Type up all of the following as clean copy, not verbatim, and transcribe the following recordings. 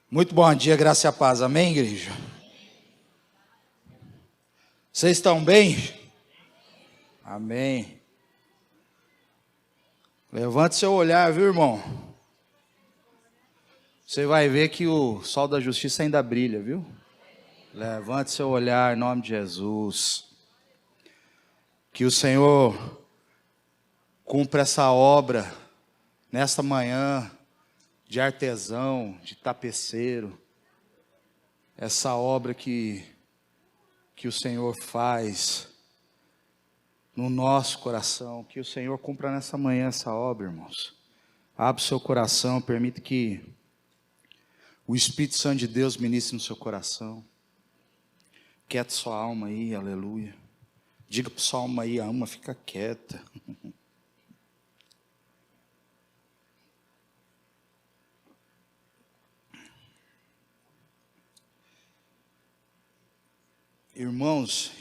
Muito bom dia, graça e a paz. Amém, igreja? Vocês estão bem? Amém. Levante seu olhar, viu, irmão? Você vai ver que o sol da justiça ainda brilha, viu? Levante seu olhar em nome de Jesus. Que o Senhor cumpra essa obra nesta manhã de artesão, de tapeceiro. Essa obra que o Senhor faz no nosso coração. Que o Senhor cumpra nessa manhã essa obra, irmãos. Abra o seu coração, permita que o Espírito Santo de Deus ministre no seu coração. Quieta sua alma aí, aleluia. Diga para sua alma aí, a alma fica quieta. Irmãos,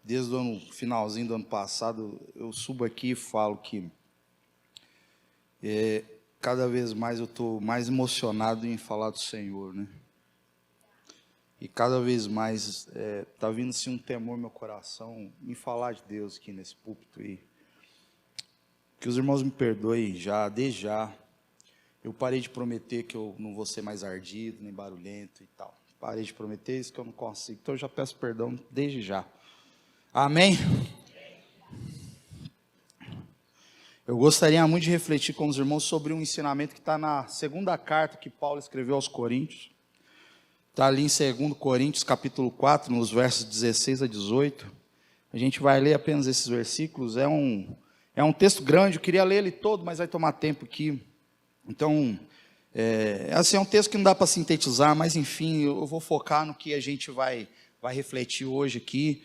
desde o finalzinho do ano passado, eu subo aqui e falo que cada vez mais eu estou mais emocionado em falar do Senhor, né? E cada vez mais está vindo assim um temor no meu coração em falar de Deus aqui nesse púlpito. E que os irmãos me perdoem desde já. Eu parei de prometer que eu não vou ser mais ardido, nem barulhento e tal. Parei de prometer isso que eu não consigo. Então eu já peço perdão desde já. Amém? Eu gostaria muito de refletir com os irmãos sobre um ensinamento que está na segunda carta que Paulo escreveu aos Coríntios. Está ali em 2 Coríntios, capítulo 4, nos versos 16 a 18. A gente vai ler apenas esses versículos. É um texto grande, eu queria ler ele todo, mas vai tomar tempo aqui. Então, é um texto que não dá para sintetizar, mas enfim, eu vou focar no que a gente vai refletir hoje aqui.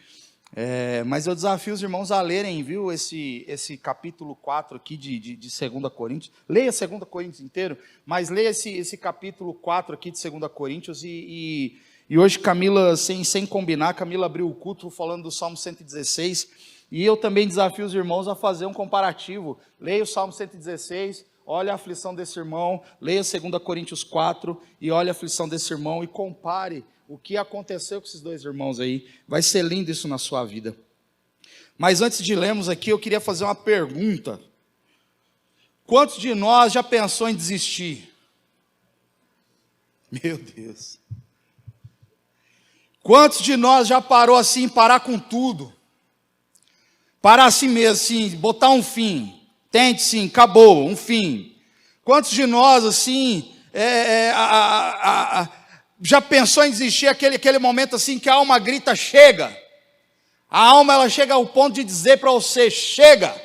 Mas eu desafio os irmãos a lerem, viu, esse capítulo 4 aqui de 2 Coríntios. Leia 2 Coríntios inteiro, mas leia esse capítulo 4 aqui de 2 Coríntios. E hoje Camila, sem combinar, Camila abriu o culto falando do Salmo 116. E eu também desafio os irmãos a fazer um comparativo. Leia o Salmo 116, olha a aflição desse irmão, leia 2 Coríntios 4 e olha a aflição desse irmão e compare o que aconteceu com esses dois irmãos aí. Vai ser lindo isso na sua vida. Mas antes de lermos aqui, eu queria fazer uma pergunta. Quantos de nós já pensou em desistir? Meu Deus. Quantos de nós já parou assim, parar com tudo? Parar assim mesmo, assim, botar um fim. Tente sim, acabou, um fim. Quantos de nós assim, já pensou em desistir aquele momento assim que a alma grita, chega. A alma ela chega ao ponto de dizer para você, chega.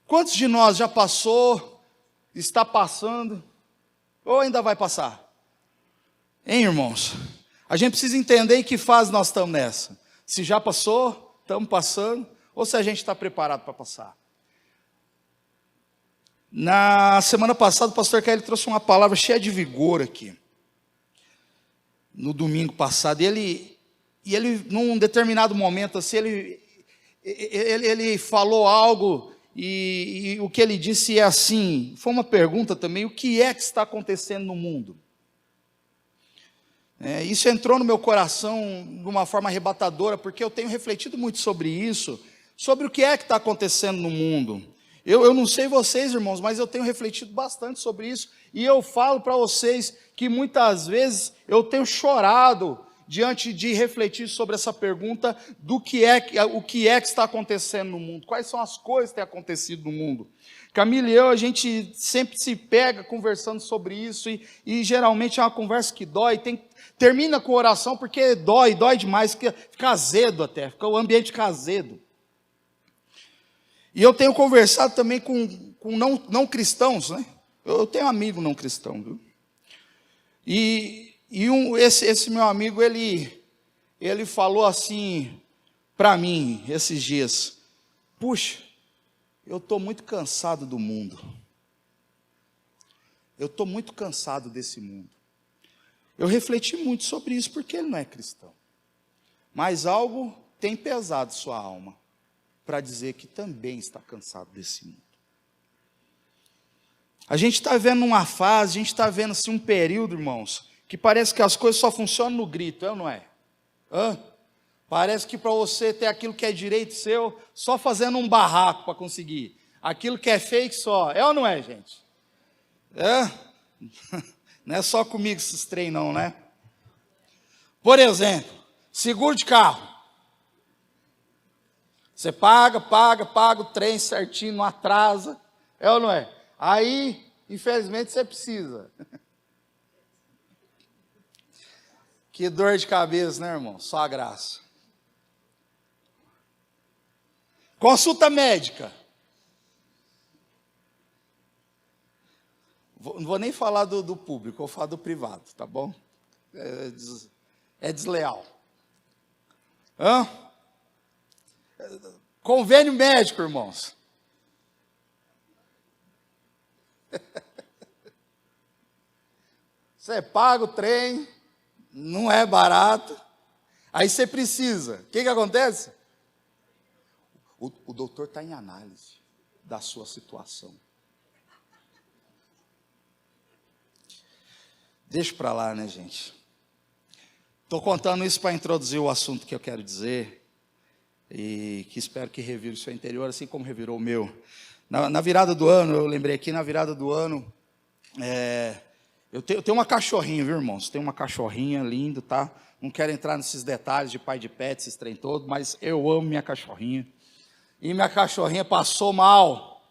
Quantos de nós já passou, está passando, ou ainda vai passar? Hein, irmãos? A gente precisa entender em que fase nós estamos nessa. Se já passou, estamos passando, ou se a gente está preparado para passar. Na semana passada o pastor Kelly trouxe uma palavra cheia de vigor aqui. No domingo passado, e ele num determinado momento, assim, ele falou algo, e o que ele disse é assim, foi uma pergunta também, o que é que está acontecendo no mundo? Isso entrou no meu coração de uma forma arrebatadora, porque eu tenho refletido muito sobre isso, sobre o que é que está acontecendo no mundo. Eu não sei vocês, irmãos, mas eu tenho refletido bastante sobre isso, e eu falo para vocês que muitas vezes eu tenho chorado diante de refletir sobre essa pergunta o que é que está acontecendo no mundo, quais são as coisas que têm acontecido no mundo. Camila e eu, a gente sempre se pega conversando sobre isso, e geralmente é uma conversa que dói, termina com oração porque dói demais, fica azedo até, o ambiente fica azedo. E eu tenho conversado também com não cristãos, né? Eu tenho um amigo não cristão, viu? Esse meu amigo, ele falou assim para mim esses dias: puxa, eu estou muito cansado do mundo. Eu estou muito cansado desse mundo. Eu refleti muito sobre isso, porque ele não é cristão. Mas algo tem pesado sua alma para dizer que também está cansado desse mundo. A gente está vendo uma fase, a gente está vendo assim, um período, irmãos, que parece que as coisas só funcionam no grito, é ou não é? Parece que para você ter aquilo que é direito seu, só fazendo um barraco para conseguir. Aquilo que é fake só, é ou não é, gente? Não é só comigo esses trem não, né? Por exemplo, seguro de carro. Você paga o trem certinho, não atrasa, é ou não é? Aí, infelizmente, você precisa. Que dor de cabeça, né, irmão? Só a graça. Consulta médica. Não vou nem falar do público, vou falar do privado, tá bom? É desleal. Convênio médico, irmãos. Você paga o trem, não é barato, aí você precisa. O que acontece? O doutor está em análise da sua situação. Deixa para lá, né, gente? Estou contando isso para introduzir o assunto que eu quero dizer e que espero que revire o seu interior, assim como revirou o meu. Na virada do ano, eu lembrei aqui, na virada do ano, eu tenho uma cachorrinha, viu, irmãos? Tenho uma cachorrinha linda, tá? Não quero entrar nesses detalhes de pai de pet, esses trem todo, mas eu amo minha cachorrinha. E minha cachorrinha passou mal,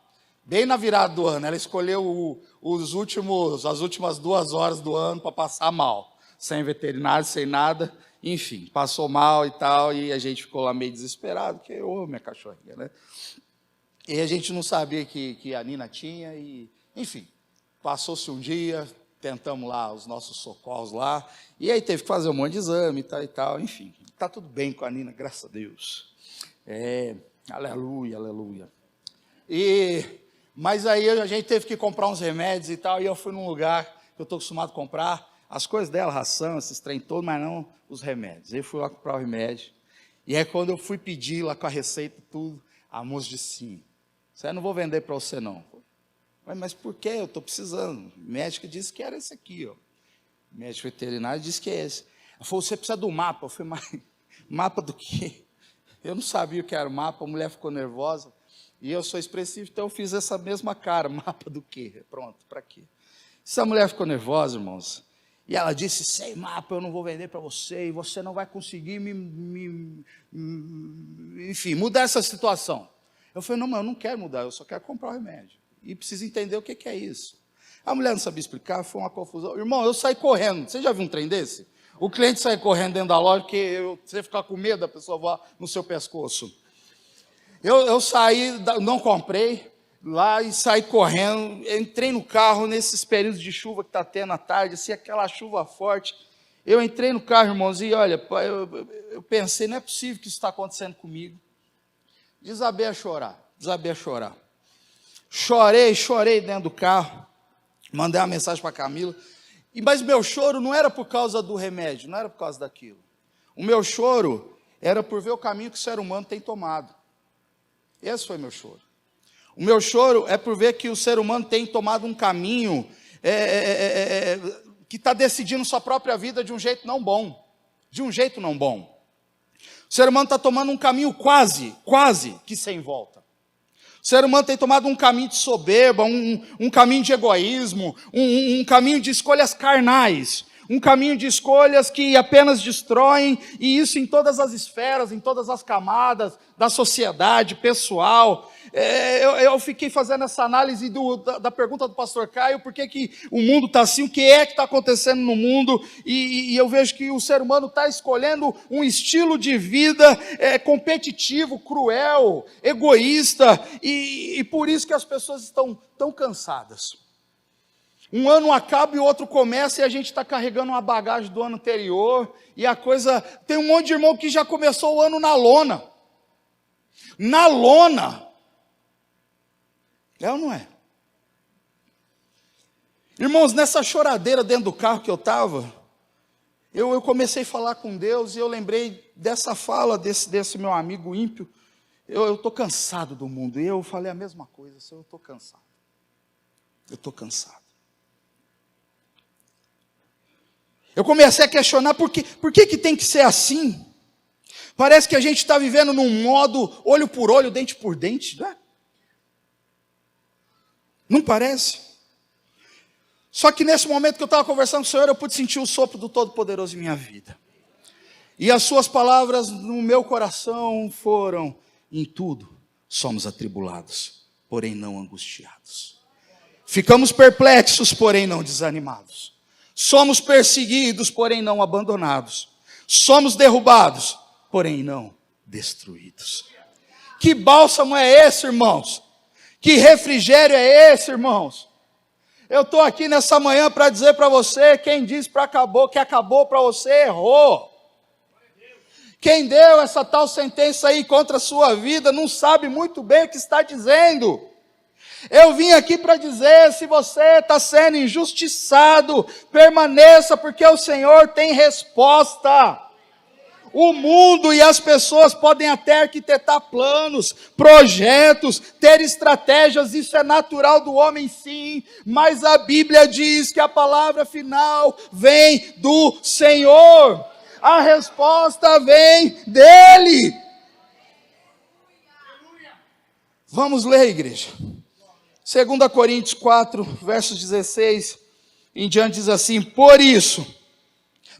bem na virada do ano. Ela escolheu as últimas 2 horas do ano para passar mal. Sem veterinário, sem nada. Enfim, passou mal e tal, e a gente ficou lá meio desesperado, porque eu amo minha cachorrinha, né? E a gente não sabia que a Nina tinha, e enfim, passou-se um dia, tentamos lá os nossos socorros lá, e aí teve que fazer um monte de exame e tal, enfim. Está tudo bem com a Nina, graças a Deus. Aleluia, aleluia. Mas aí a gente teve que comprar uns remédios e tal, e eu fui num lugar que eu estou acostumado a comprar, as coisas dela, ração, esses trem todos, mas não os remédios. Aí eu fui lá comprar o remédio, e aí quando eu fui pedir lá com a receita e tudo, a moça disse sim, isso aí eu não vou vender para você não. Mas por quê? Eu estou precisando. O médico disse que era esse aqui, ó. O médico veterinário disse que é esse. Ela falou, você precisa do mapa. Eu falei, mas mapa do quê? Eu não sabia o que era o mapa, a mulher ficou nervosa. E eu sou expressivo, então eu fiz essa mesma cara. Mapa do quê? Pronto, para quê? Essa mulher ficou nervosa, irmãos. E ela disse, sem mapa eu não vou vender para você, e você não vai conseguir enfim, mudar essa situação. Eu falei, não, mas eu não quero mudar, eu só quero comprar o remédio. E preciso entender o que é isso. A mulher não sabia explicar, foi uma confusão. Irmão, eu saí correndo. Você já viu um trem desse? O cliente sai correndo dentro da loja, porque você fica com medo da pessoa voar no seu pescoço. Eu saí, não comprei lá e saí correndo. Entrei no carro nesses períodos de chuva que está tendo à tarde, assim, aquela chuva forte. Eu entrei no carro, irmãos, e olha, eu pensei, não é possível que isso está acontecendo comigo. Desabei a chorar. Chorei dentro do carro, mandei uma mensagem para a Camila, mas meu choro não era por causa do remédio, não era por causa daquilo. O meu choro era por ver o caminho que o ser humano tem tomado. Esse foi meu choro. O meu choro é por ver que o ser humano tem tomado um caminho que está decidindo sua própria vida de um jeito não bom. O ser humano está tomando um caminho quase que sem volta. O ser humano tem tomado um caminho de soberba, um caminho de egoísmo, um caminho de escolhas carnais, um caminho de escolhas que apenas destroem, e isso em todas as esferas, em todas as camadas da sociedade, pessoal. Eu fiquei fazendo essa análise da pergunta do pastor Caio, por que o mundo está assim, o que é que está acontecendo no mundo, e eu vejo que o ser humano está escolhendo um estilo de vida competitivo, cruel, egoísta, e por isso que as pessoas estão tão cansadas. Um ano acaba e o outro começa, e a gente está carregando uma bagagem do ano anterior, e a coisa, tem um monte de irmão que já começou o ano na lona, é ou não é? Irmãos, nessa choradeira dentro do carro que eu estava, eu comecei a falar com Deus, e eu lembrei dessa fala desse meu amigo ímpio. Eu estou cansado do mundo, e eu falei a mesma coisa, eu estou cansado. Eu estou cansado. Eu comecei a questionar por que tem que ser assim? Parece que a gente está vivendo num modo olho por olho, dente por dente, não é? Não parece? Só que nesse momento que eu estava conversando com o Senhor, eu pude sentir o sopro do Todo-Poderoso em minha vida. E as suas palavras no meu coração foram: em tudo somos atribulados, porém não angustiados. Ficamos perplexos, porém não desanimados. Somos perseguidos, porém não abandonados. Somos derrubados, porém não destruídos. Que bálsamo é esse, irmãos? Que refrigério é esse, irmãos? Eu estou aqui nessa manhã para dizer para você: quem disse que acabou para você, errou. Quem deu essa tal sentença aí contra a sua vida não sabe muito bem o que está dizendo. Eu vim aqui para dizer: se você está sendo injustiçado, permaneça, porque o Senhor tem resposta. O mundo e as pessoas podem até arquitetar planos, projetos, ter estratégias, isso é natural do homem, sim, mas a Bíblia diz que a palavra final vem do Senhor. A resposta vem dele. Vamos ler, igreja. 2 Coríntios 4, versos 16 em diante diz assim: por isso,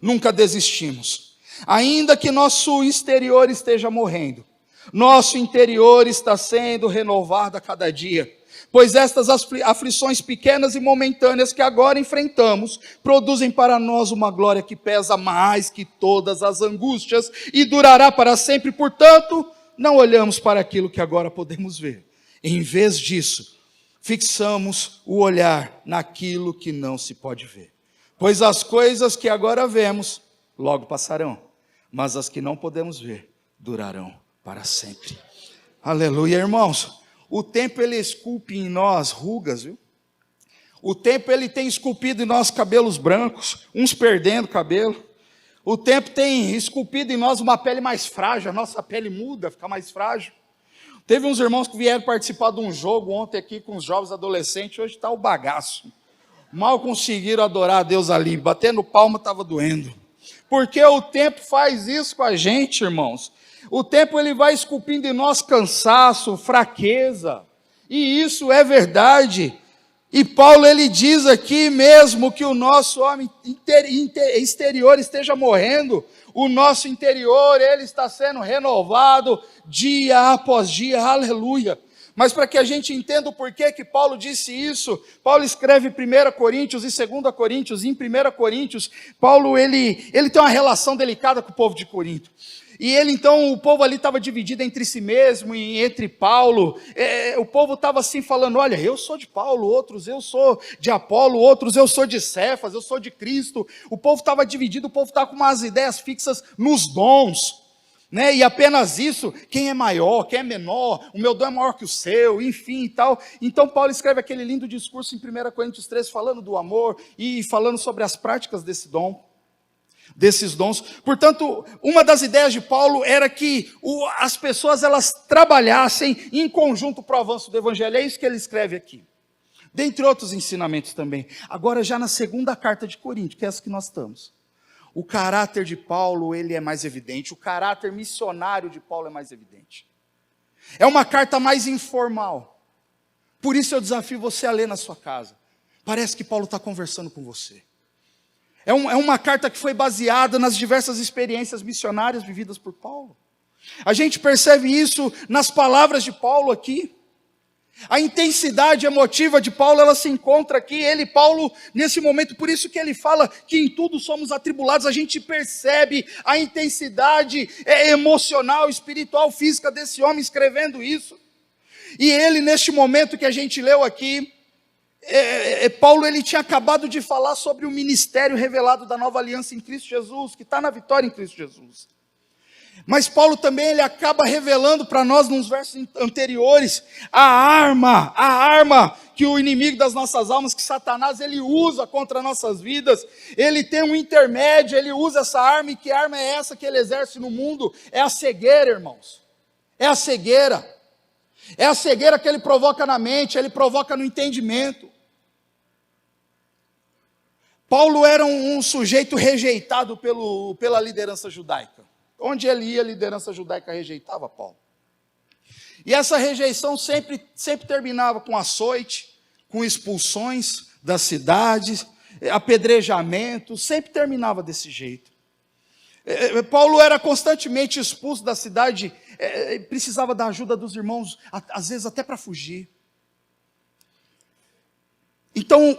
nunca desistimos. Ainda que nosso exterior esteja morrendo, nosso interior está sendo renovado a cada dia. Pois estas aflições pequenas e momentâneas que agora enfrentamos, produzem para nós uma glória que pesa mais que todas as angústias e durará para sempre. Portanto, não olhamos para aquilo que agora podemos ver. Em vez disso, fixamos o olhar naquilo que não se pode ver. Pois as coisas que agora vemos, logo passarão, mas as que não podemos ver, durarão para sempre. Aleluia, irmãos. O tempo ele esculpe em nós rugas, viu? O tempo ele tem esculpido em nós cabelos brancos, uns perdendo cabelo. O tempo tem esculpido em nós uma pele mais frágil, a nossa pele muda, fica mais frágil. Teve uns irmãos que vieram participar de um jogo ontem aqui com os jovens adolescentes, hoje está o bagaço. Mal conseguiram adorar a Deus ali, batendo palma estava doendo. Porque o tempo faz isso com a gente, irmãos. O tempo ele vai esculpindo em nós cansaço, fraqueza, e isso é verdade. E Paulo ele diz aqui mesmo que o nosso homem exterior esteja morrendo, o nosso interior ele está sendo renovado dia após dia, aleluia. Mas para que a gente entenda o porquê que Paulo disse isso, Paulo escreve 1 Coríntios e 2 Coríntios, e em 1 Coríntios, Paulo ele tem uma relação delicada com o povo de Corinto. E ele então, o povo ali estava dividido entre si mesmo e entre Paulo. O povo estava assim falando: olha, eu sou de Paulo, outros eu sou de Apolo, outros eu sou de Cefas, eu sou de Cristo. O povo estava dividido, o povo estava com umas ideias fixas nos dons, né? E apenas isso, quem é maior, quem é menor, o meu dom é maior que o seu, enfim e tal. Então Paulo escreve aquele lindo discurso em 1 Coríntios 13, falando do amor e falando sobre as práticas desse dom, desses dons. Portanto, uma das ideias de Paulo era que as pessoas elas trabalhassem em conjunto para o avanço do evangelho. É isso que ele escreve aqui, dentre outros ensinamentos também. Agora já na segunda carta de Coríntios, que é essa que nós estamos, o caráter de Paulo ele é mais evidente, o caráter missionário de Paulo é mais evidente. É uma carta mais informal. Por isso eu desafio você a ler na sua casa. Parece que Paulo está conversando com você. É uma carta que foi baseada nas diversas experiências missionárias vividas por Paulo. A gente percebe isso nas palavras de Paulo aqui. A intensidade emotiva de Paulo, ela se encontra aqui. Paulo, nesse momento, por isso que ele fala que em tudo somos atribulados. A gente percebe a intensidade emocional, espiritual, física desse homem escrevendo isso. E ele, neste momento que a gente leu aqui, Paulo ele tinha acabado de falar sobre o ministério revelado da nova aliança em Cristo Jesus, que está na vitória em Cristo Jesus. Mas Paulo também ele acaba revelando para nós, nos versos anteriores, a arma que o inimigo das nossas almas, que Satanás, ele usa contra nossas vidas. Ele tem um intermédio, ele usa essa arma, e que arma é essa que ele exerce no mundo? É a cegueira, irmãos. É a cegueira. É a cegueira que ele provoca na mente, ele provoca no entendimento. Paulo era um sujeito rejeitado pela liderança judaica. Onde ele ia, a liderança judaica rejeitava Paulo. E essa rejeição sempre terminava com açoite, com expulsões das cidades, apedrejamento, sempre terminava desse jeito. Paulo era constantemente expulso da cidade, precisava da ajuda dos irmãos, às vezes até para fugir. Então,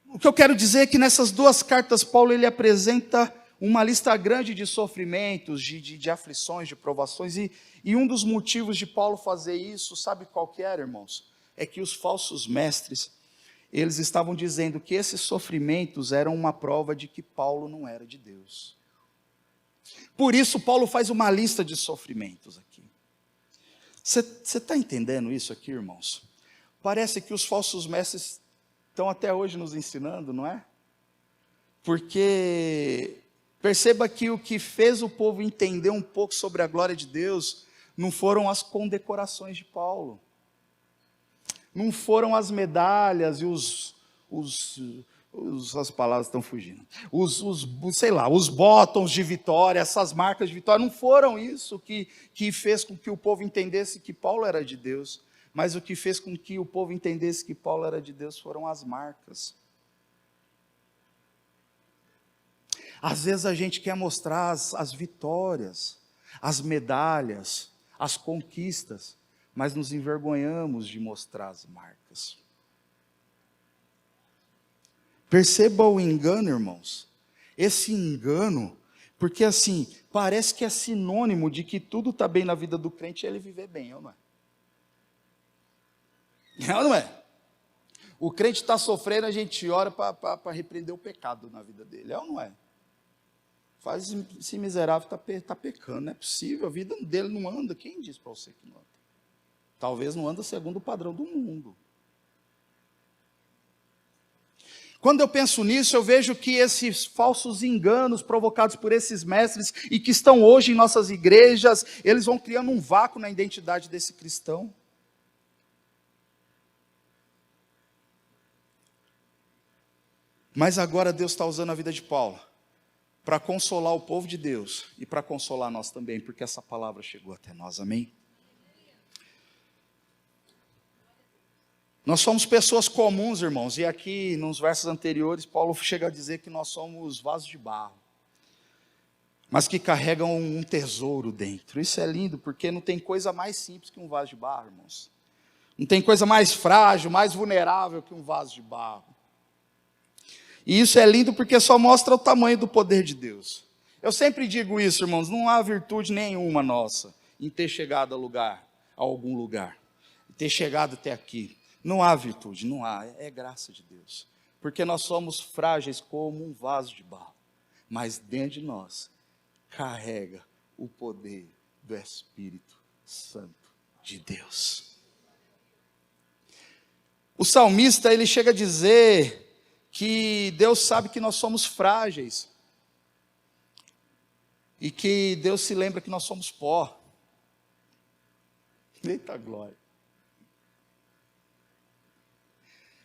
o que eu quero dizer é que nessas duas cartas, Paulo ele apresenta uma lista grande de sofrimentos, de aflições, de provações, e um dos motivos de Paulo fazer isso, sabe qual que era, irmãos? É que os falsos mestres, eles estavam dizendo que esses sofrimentos eram uma prova de que Paulo não era de Deus. Por isso, Paulo faz uma lista de sofrimentos aqui. Você está entendendo isso aqui, irmãos? Parece que os falsos mestres estão até hoje nos ensinando, não é? Porque perceba que o que fez o povo entender um pouco sobre a glória de Deus não foram as condecorações de Paulo, não foram as medalhas e as palavras estão fugindo, os botões de vitória, essas marcas de vitória, não foram isso que fez com que o povo entendesse que Paulo era de Deus, mas o que fez com que o povo entendesse que Paulo era de Deus foram as marcas. Às vezes a gente quer mostrar as vitórias, as medalhas, as conquistas, mas nos envergonhamos de mostrar as marcas. Perceba o engano, irmãos. Esse engano, porque assim, parece que é sinônimo de que tudo está bem na vida do crente e ele viver bem, ou não é? É ou não é? O crente está sofrendo, a gente ora para repreender o pecado na vida dele, é ou não é? Faz esse miserável está pecando, não é possível, a vida dele não anda, quem diz para você que não anda? Talvez não anda segundo o padrão do mundo. Quando eu penso nisso, eu vejo que esses falsos enganos provocados por esses mestres e que estão hoje em nossas igrejas, eles vão criando um vácuo na identidade desse cristão. Mas agora Deus está usando a vida de Paulo para consolar o povo de Deus e para consolar nós também, porque essa palavra chegou até nós, amém? Nós somos pessoas comuns, irmãos, e aqui nos versos anteriores, Paulo chega a dizer que nós somos vasos de barro, mas que carregam um tesouro dentro. Isso é lindo, porque não tem coisa mais simples que um vaso de barro, irmãos. Não tem coisa mais frágil, mais vulnerável que um vaso de barro. E isso é lindo porque só mostra o tamanho do poder de Deus. Eu sempre digo isso, irmãos, não há virtude nenhuma nossa em ter chegado a algum lugar, ter chegado até aqui. Não há virtude, não há, é graça de Deus. Porque nós somos frágeis como um vaso de barro, mas dentro de nós carrega o poder do Espírito Santo de Deus. O salmista, ele chega a dizer que Deus sabe que nós somos frágeis e que Deus se lembra que nós somos pó. Eita glória!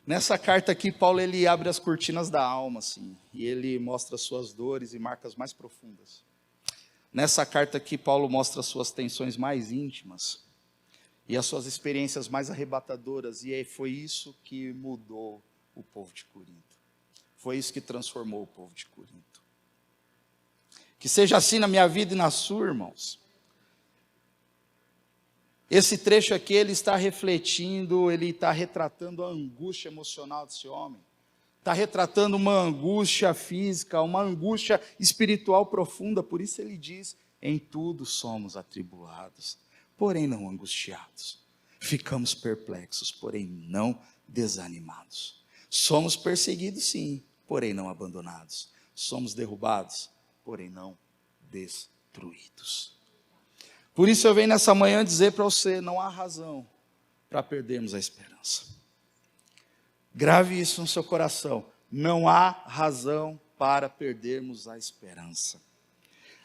Nessa carta aqui, Paulo ele abre as cortinas da alma, assim, e ele mostra suas dores e marcas mais profundas. Nessa carta aqui, Paulo mostra suas tensões mais íntimas e as suas experiências mais arrebatadoras, e foi isso que mudou o povo de Corinto. Foi isso que transformou o povo de Corinto. Que seja assim na minha vida e na sua, irmãos. Esse trecho aqui, ele está refletindo, ele está retratando a angústia emocional desse homem. Está retratando uma angústia física, uma angústia espiritual profunda. Por isso ele diz, em tudo somos atribulados, porém não angustiados. Ficamos perplexos, porém não desanimados. Somos perseguidos, sim, porém não abandonados. Somos derrubados, porém não destruídos. Por isso eu venho nessa manhã dizer para você, não há razão para perdermos a esperança. Grave isso no seu coração. Não há razão para perdermos a esperança.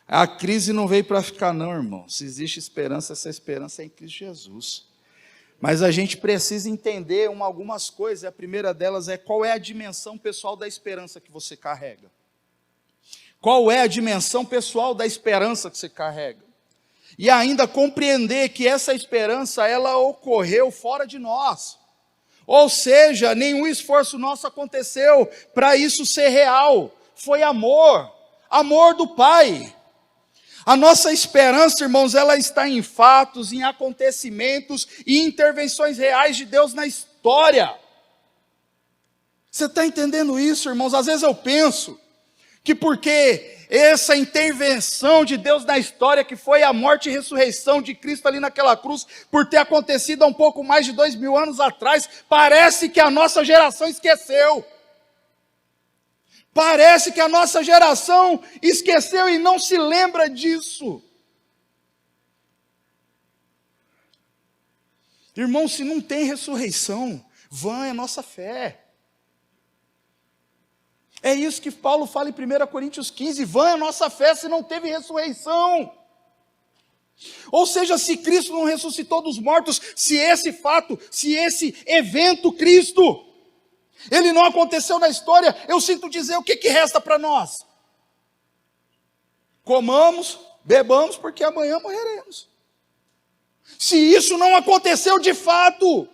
A crise não veio para ficar não, irmão. Se existe esperança, essa esperança é em Cristo Jesus. Mas a gente precisa entender algumas coisas. A primeira delas é qual é a dimensão pessoal da esperança que você carrega. Qual é a dimensão pessoal da esperança que você carrega? E ainda compreender que essa esperança, ela ocorreu fora de nós. Ou seja, nenhum esforço nosso aconteceu para isso ser real. Foi amor, amor do Pai. A nossa esperança, irmãos, ela está em fatos, em acontecimentos e intervenções reais de Deus na história. Você está entendendo isso, irmãos? Às vezes eu penso que porque essa intervenção de Deus na história, que foi a morte e ressurreição de Cristo ali naquela cruz, por ter acontecido há um pouco mais de 2000 anos atrás, parece que a nossa geração esqueceu. Parece que a nossa geração esqueceu e não se lembra disso. Irmão, se não tem ressurreição, vã é a nossa fé. É isso que Paulo fala em 1 Coríntios 15, vã é a nossa fé se não teve ressurreição. Ou seja, se Cristo não ressuscitou dos mortos, se esse fato, se esse evento Cristo, ele não aconteceu na história, eu sinto dizer, o que resta para nós? Comamos, bebamos, porque amanhã morreremos. Se isso não aconteceu de fato,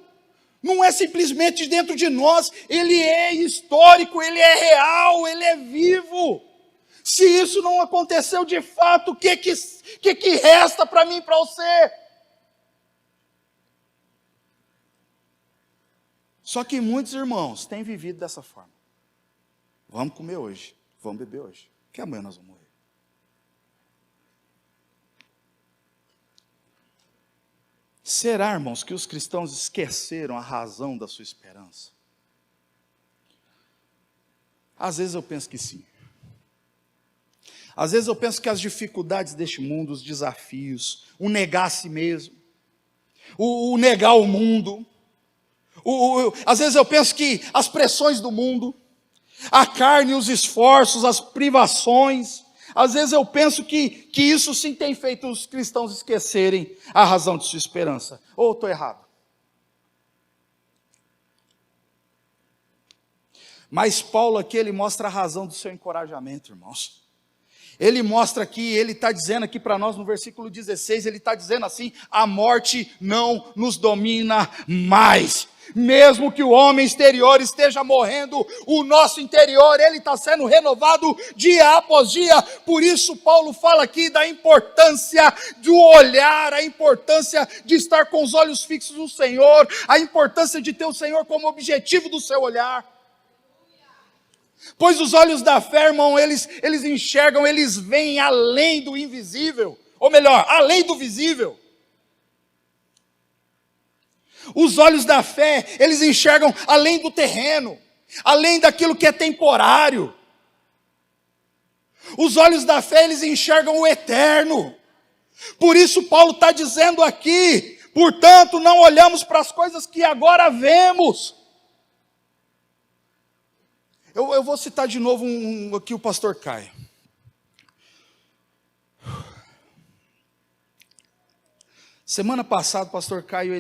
não é simplesmente dentro de nós, ele é histórico, ele é real, ele é vivo. Se isso não aconteceu de fato, o que resta para mim e para você? Só que muitos irmãos têm vivido dessa forma. Vamos comer hoje, vamos beber hoje, porque amanhã nós vamos morrer. Será, irmãos, que os cristãos esqueceram a razão da sua esperança? Às vezes eu penso que sim. Às vezes eu penso que as dificuldades deste mundo, os desafios, o negar a si mesmo, o negar o mundo, às vezes eu penso que as pressões do mundo, a carne, os esforços, as privações, às vezes eu penso que isso sim tem feito os cristãos esquecerem a razão de sua esperança. Ou estou errado? Mas Paulo aqui, ele mostra a razão do seu encorajamento, irmãos. Ele mostra aqui, ele está dizendo aqui para nós no versículo 16, ele está dizendo assim, a morte não nos domina mais. Mesmo que o homem exterior esteja morrendo, o nosso interior, ele está sendo renovado dia após dia. Por isso Paulo fala aqui da importância do olhar, a importância de estar com os olhos fixos no Senhor, a importância de ter o Senhor como objetivo do seu olhar. Pois os olhos da fé, irmão, eles enxergam, eles veem além do invisível, ou melhor, além do visível. Os olhos da fé, eles enxergam além do terreno, além daquilo que é temporário. Os olhos da fé, eles enxergam o eterno. Por isso Paulo está dizendo aqui, portanto, não olhamos para as coisas que agora vemos. Eu vou citar de novo aqui o pastor Caio. Semana passada o pastor Caio,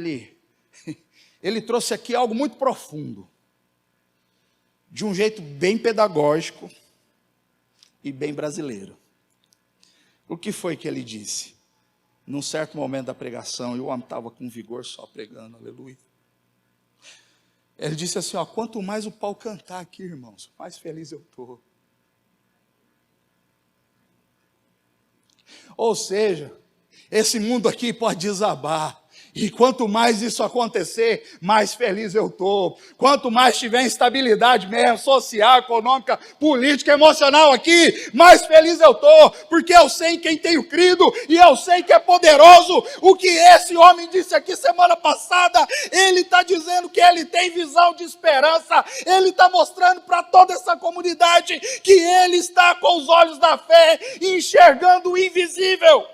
ele trouxe aqui algo muito profundo, de um jeito bem pedagógico e bem brasileiro. O que foi que ele disse? Num certo momento da pregação, e o homem estava com vigor só pregando, aleluia. Ele disse assim, quanto mais o pau cantar aqui, irmãos, mais feliz eu estou. Ou seja, esse mundo aqui pode desabar. E quanto mais isso acontecer, mais feliz eu estou. Quanto mais tiver instabilidade mesmo, social, econômica, política, emocional aqui, mais feliz eu estou. Porque eu sei em quem tenho crido e eu sei que é poderoso. O que esse homem disse aqui semana passada, ele está dizendo que ele tem visão de esperança. Ele está mostrando para toda essa comunidade que ele está com os olhos da fé, enxergando o invisível.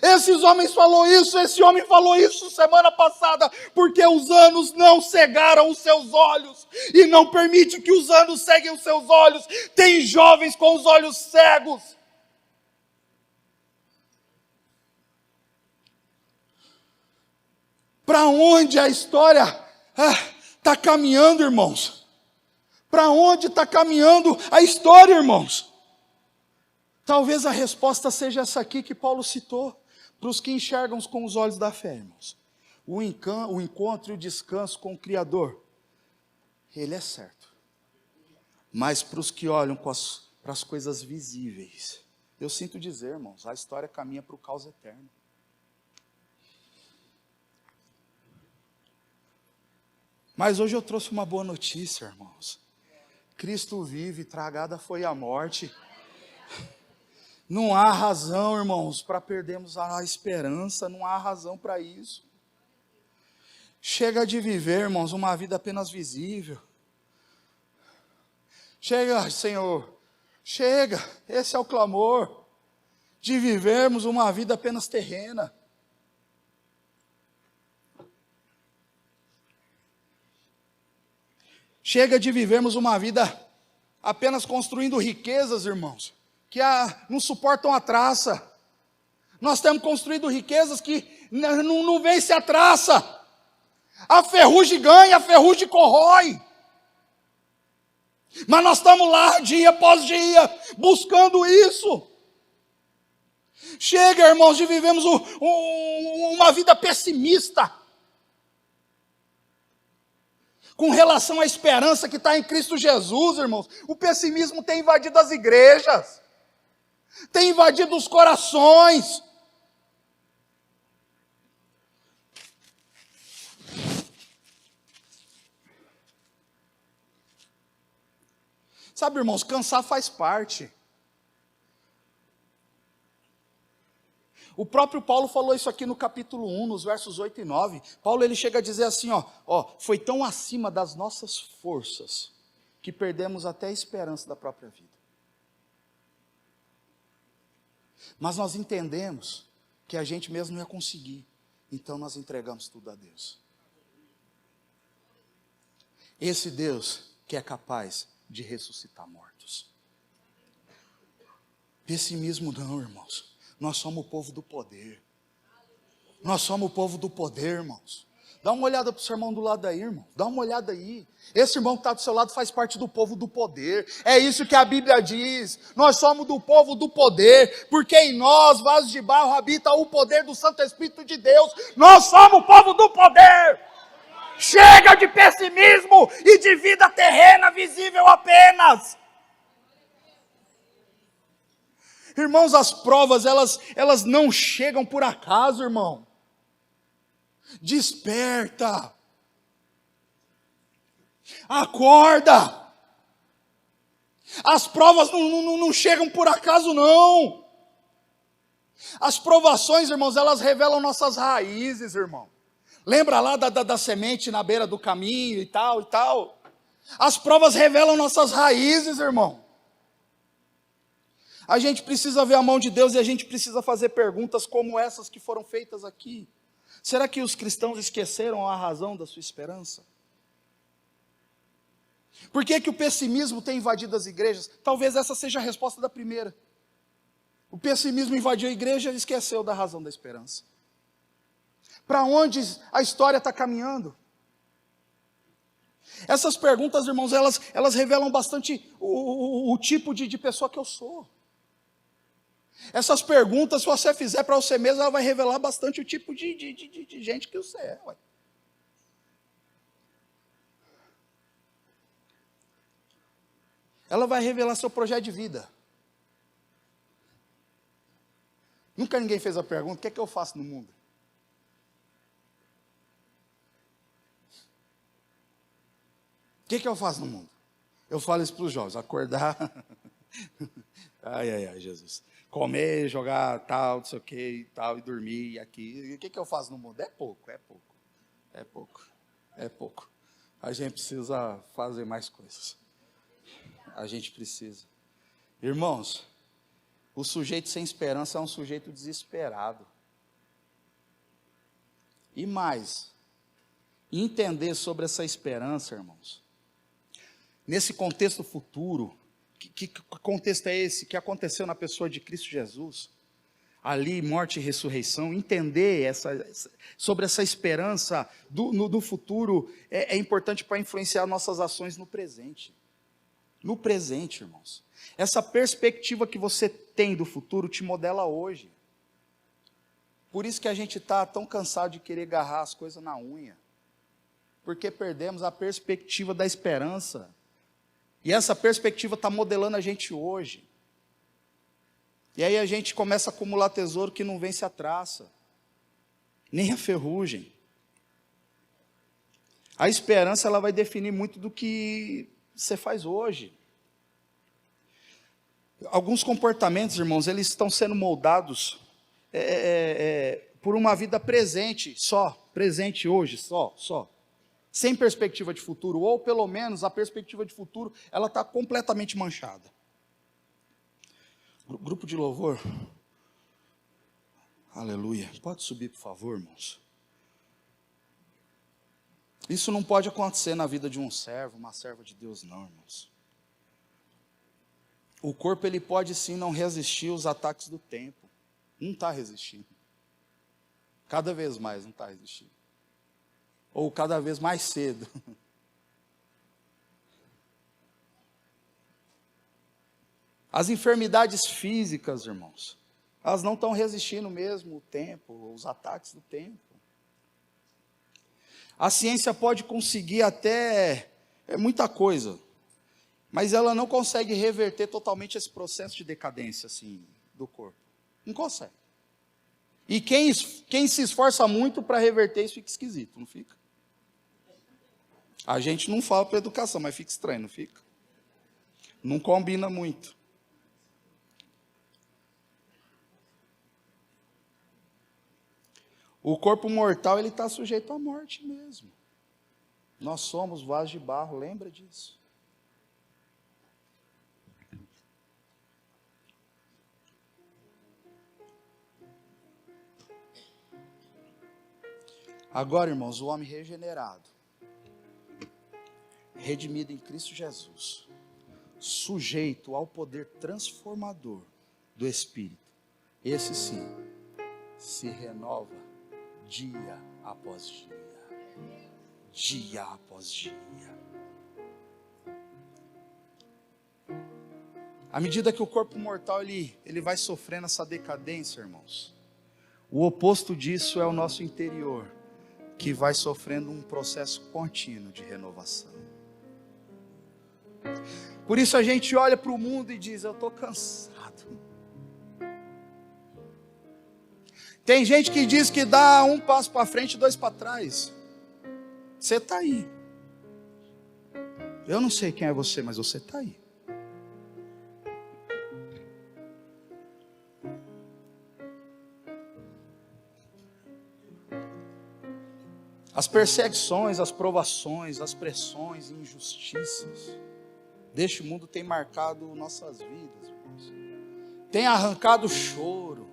Esse homem falou isso semana passada, porque os anos não cegaram os seus olhos, e não permite que os anos ceguem os seus olhos. Tem jovens com os olhos cegos. Para onde a história está caminhando, irmãos? Para onde está caminhando a história, irmãos? Talvez a resposta seja essa aqui que Paulo citou, para os que enxergam com os olhos da fé, irmãos. O encontro e o descanso com o Criador, ele é certo. Mas para os que olham para as coisas visíveis, eu sinto dizer, irmãos, a história caminha para o caos eterno. Mas hoje eu trouxe uma boa notícia, irmãos. Cristo vive, tragada foi a morte. Não há razão, irmãos, para perdermos a esperança, não há razão para isso. Chega de viver, irmãos, uma vida apenas visível. Chega, Senhor, chega, esse é o clamor, de vivermos uma vida apenas terrena. Chega de vivermos uma vida apenas construindo riquezas, irmãos, que não suportam a traça. Nós temos construído riquezas que não vence a traça. A ferrugem ganha, a ferrugem corrói. Mas nós estamos lá dia após dia, buscando isso. Chega, irmãos, de vivermos uma vida pessimista, com relação à esperança que está em Cristo Jesus, irmãos. O pessimismo tem invadido as igrejas, tem invadido os corações. Sabe, irmãos, cansar faz parte. O próprio Paulo falou isso aqui no capítulo 1, nos versos 8 e 9. Paulo ele chega a dizer assim, foi tão acima das nossas forças, que perdemos até a esperança da própria vida. Mas nós entendemos que a gente mesmo não ia conseguir, então nós entregamos tudo a Deus. Esse Deus que é capaz de ressuscitar mortos. Pessimismo não, irmãos. Nós somos o povo do poder. Nós somos o povo do poder, irmãos. Dá uma olhada para o seu irmão do lado aí, irmão. Dá uma olhada aí. Esse irmão que está do seu lado faz parte do povo do poder. É isso que a Bíblia diz. Nós somos do povo do poder, porque em nós, vasos de barro, habita o poder do Santo Espírito de Deus. Nós somos o povo do poder. Chega de pessimismo e de vida terrena visível apenas. Irmãos, as provas, elas não chegam por acaso, irmão. Desperta. Acorda. As provas não chegam por acaso, não. As provações, irmãos, elas revelam nossas raízes, irmão. Lembra lá da semente na beira do caminho e tal e tal? As provas revelam nossas raízes, irmão. A gente precisa ver a mão de Deus e a gente precisa fazer perguntas como essas que foram feitas aqui. Será que os cristãos esqueceram a razão da sua esperança? Por que o pessimismo tem invadido as igrejas? Talvez essa seja a resposta da primeira. O pessimismo invadiu a igreja e esqueceu da razão da esperança. Para onde a história está caminhando? Essas perguntas, irmãos, elas revelam bastante o tipo de pessoa que eu sou. Essas perguntas, se você fizer para você mesmo, ela vai revelar bastante o tipo de gente que você é. Ué. Ela vai revelar seu projeto de vida. Nunca ninguém fez a pergunta, o que é que eu faço no mundo? O que eu faço no mundo? Eu falo isso para os jovens, acordar, ai, Jesus, comer, jogar tal, não sei o que e tal, e dormir aqui. O que eu faço no mundo? É pouco. A gente precisa fazer mais coisas. A gente precisa. Irmãos, o sujeito sem esperança é um sujeito desesperado. E mais, entender sobre essa esperança, irmãos, nesse contexto futuro, que contexto é esse que aconteceu na pessoa de Cristo Jesus? ali, morte e ressurreição, entender sobre essa esperança do futuro é importante para influenciar nossas ações no presente. No presente, irmãos. Essa perspectiva que você tem do futuro te modela hoje. Por isso que a gente está tão cansado de querer agarrar as coisas na unha. Porque perdemos a perspectiva da esperança. E essa perspectiva está modelando a gente hoje. E aí a gente começa a acumular tesouro que não vence a traça, nem a ferrugem. A esperança, ela vai definir muito do que você faz hoje. Alguns comportamentos, irmãos, eles estão sendo moldados por uma vida presente, presente hoje, só. Sem perspectiva de futuro, ou pelo menos a perspectiva de futuro, ela está completamente manchada. Grupo de louvor. Aleluia. Pode subir, por favor, irmãos. Isso não pode acontecer na vida de um servo, uma serva de Deus, não, irmãos. O corpo, ele pode sim não resistir aos ataques do tempo. Não está resistindo. Cada vez mais não está resistindo. Ou cada vez mais cedo. As enfermidades físicas, irmãos, elas não estão resistindo mesmo o tempo, os ataques do tempo. A ciência pode conseguir até muita coisa, mas ela não consegue reverter totalmente esse processo de decadência assim, do corpo. Não consegue. E quem se esforça muito para reverter isso fica esquisito, não fica? A gente não fala para educação, mas fica estranho, não fica? Não combina muito. O corpo mortal, ele está sujeito à morte mesmo. Nós somos vasos de barro, lembra disso? Agora, irmãos, o homem regenerado, redimido em Cristo Jesus, sujeito ao poder transformador do Espírito, esse sim, se renova dia após dia após dia. À medida que o corpo mortal ele vai sofrendo essa decadência, irmãos, o oposto disso é o nosso interior, que vai sofrendo um processo contínuo de renovação. Por isso a gente olha para o mundo e diz: eu estou cansado. Tem gente que diz que dá um passo para frente e 2 para trás. Você está aí. Eu não sei quem é você, mas você está aí. As perseguições, as provações, as pressões e injustiças deste mundo têm marcado nossas vidas, irmãos. Tem arrancado o choro.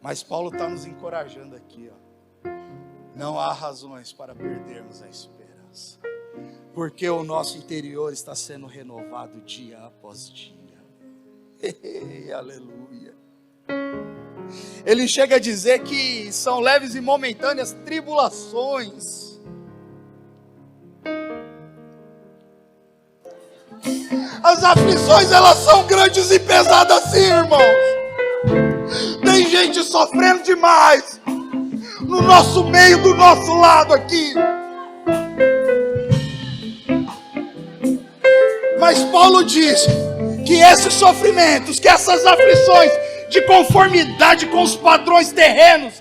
Mas Paulo está nos encorajando aqui, ó. Não há razões para perdermos a esperança, porque o nosso interior está sendo renovado dia após dia. Aleluia. Ele chega a dizer que são leves e momentâneas tribulações. As aflições, elas são grandes e pesadas sim, irmãos. Tem gente sofrendo demais no nosso meio, do nosso lado aqui. Mas Paulo diz que esses sofrimentos, que essas aflições, de conformidade com os padrões terrenos,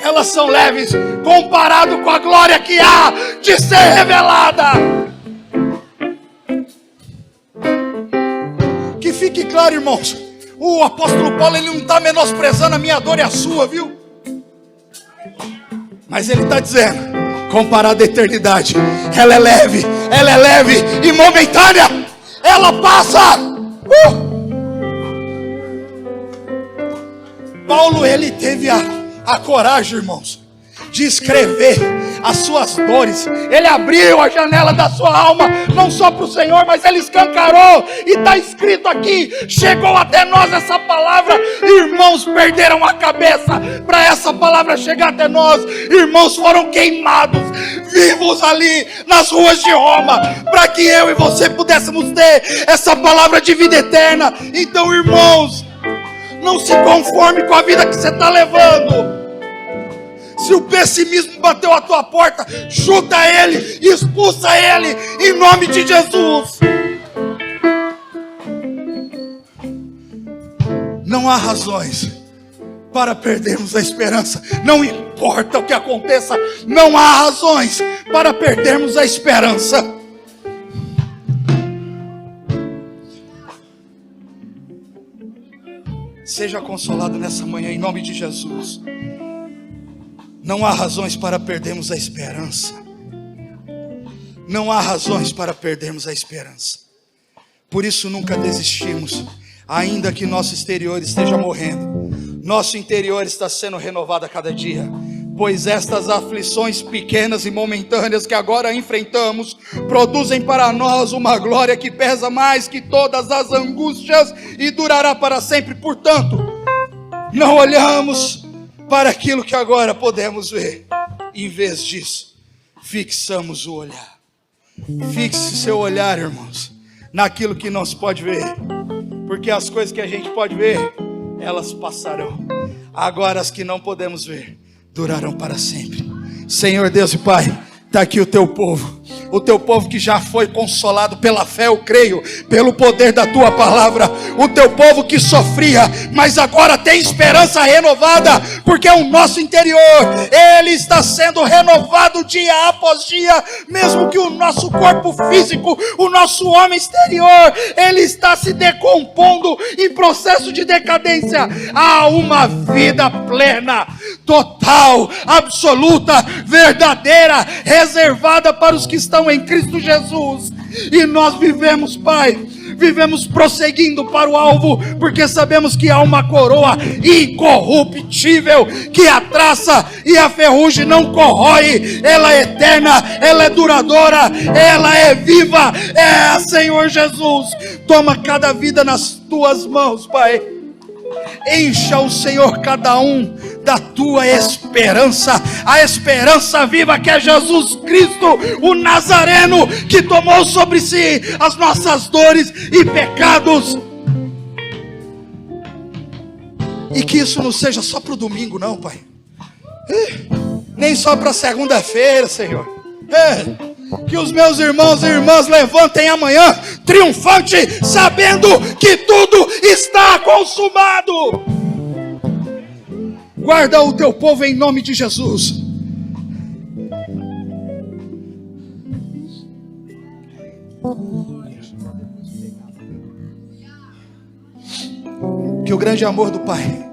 elas são leves comparado com a glória que há de ser revelada. Que fique claro, irmãos, o apóstolo Paulo, ele não está menosprezando a minha dor e a sua, viu? Mas ele está dizendo, comparado à eternidade, ela é leve e momentânea, ela passa. Paulo, ele teve a coragem, irmãos, de escrever as suas dores. Ele abriu a janela da sua alma, não só para o Senhor, mas Ele escancarou. E está escrito aqui, chegou até nós essa palavra. Irmãos perderam a cabeça para essa palavra chegar até nós. Irmãos foram queimados, vivos ali nas ruas de Roma, para que eu e você pudéssemos ter essa palavra de vida eterna. Então, irmãos, não se conforme com a vida que você está levando. Se o pessimismo bateu a tua porta, chuta ele, expulsa ele, em nome de Jesus. Não há razões para perdermos a esperança. Não importa o que aconteça, não há razões para perdermos a esperança. Seja consolado nessa manhã, em nome de Jesus. Não há razões para perdermos a esperança. Não há razões para perdermos a esperança. Por isso nunca desistimos, ainda que nosso exterior esteja morrendo. Nosso interior está sendo renovado a cada dia. Pois estas aflições pequenas e momentâneas que agora enfrentamos produzem para nós uma glória que pesa mais que todas as angústias e durará para sempre. Portanto, não olhamos para aquilo que agora podemos ver. Em vez disso, fixamos o olhar. Fixe seu olhar, irmãos, naquilo que não se pode ver. Porque as coisas que a gente pode ver, elas passarão. Agora as que não podemos ver durarão para sempre. Senhor Deus e Pai, está aqui o teu povo que já foi consolado pela fé, eu creio, pelo poder da tua palavra. O teu povo que sofria, mas agora tem esperança renovada, porque o nosso interior, ele está sendo renovado dia após dia, mesmo que o nosso corpo físico, o nosso homem exterior, ele está se decompondo em processo de decadência. Há uma vida plena, total, absoluta, verdadeira, reservada para os que estão em Cristo Jesus. E nós vivemos, Pai, vivemos prosseguindo para o alvo, porque sabemos que há uma coroa incorruptível, que a traça e a ferrugem não corrói. Ela é eterna, ela é duradoura, ela é viva. É, Senhor Jesus, toma cada vida nas tuas mãos, Pai. Encha o Senhor cada um da tua esperança, a esperança viva que é Jesus Cristo, o Nazareno, que tomou sobre si as nossas dores e pecados. E que isso não seja só para o domingo, não, Pai, nem só para segunda-feira, Senhor. Que os meus irmãos e irmãs levantem amanhã triunfante, sabendo que tudo está consumado. Guarda o teu povo em nome de Jesus. Que o grande amor do Pai,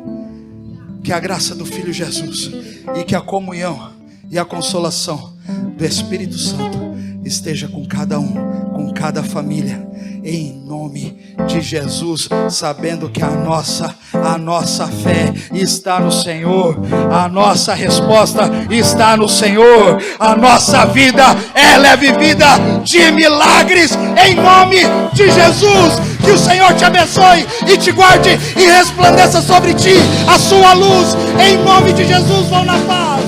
que a graça do Filho Jesus e que a comunhão e a consolação do Espírito Santo esteja com cada um, com cada família, em nome de Jesus, sabendo que a nossa fé está no Senhor, a nossa resposta está no Senhor, a nossa vida, ela é vivida de milagres, em nome de Jesus. Que o Senhor te abençoe e te guarde e resplandeça sobre ti a sua luz, em nome de Jesus. Vão na paz.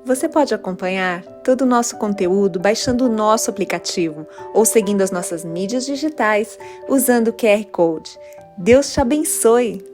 Você pode acompanhar todo o nosso conteúdo baixando o nosso aplicativo ou seguindo as nossas mídias digitais usando o QR Code. Deus te abençoe!